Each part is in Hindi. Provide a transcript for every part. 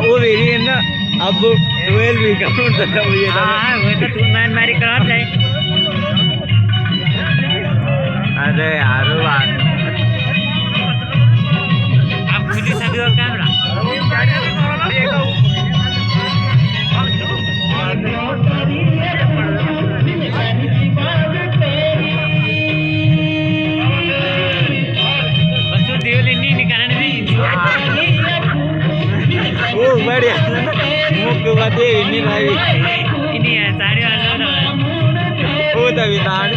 वो वेरी है ना अब 12 भी काउंट करता मुझे हाँ वो तो तू मैन मारी कर जाए अरे यार अब मुझे सभी और कैमरा बस देवली नहीं निकालने वो बढ़िया मुख्य बात है नहीं भाई ini ya tadi ada वो तभी ताड़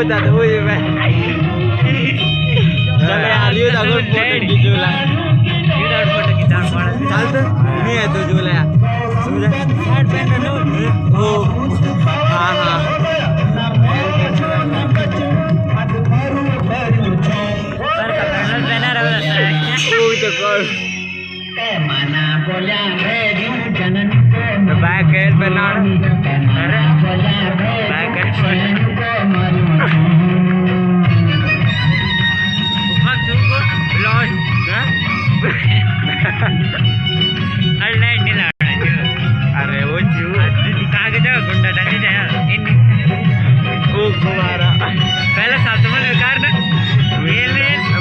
Udah tuh ya, चले यार ये तो फोटो खींचोला ये तो फोटो खींचा पड़ा चल तो नहीं है तो जोला समझा शर्ट पहन लो ओ हां हां पर का पहना रहा है ओ तो कर मना बोला रे जनन को बैक हेड बना अरे बैक हेड अरे वो क्यों कहाँ के जाओ गुंडा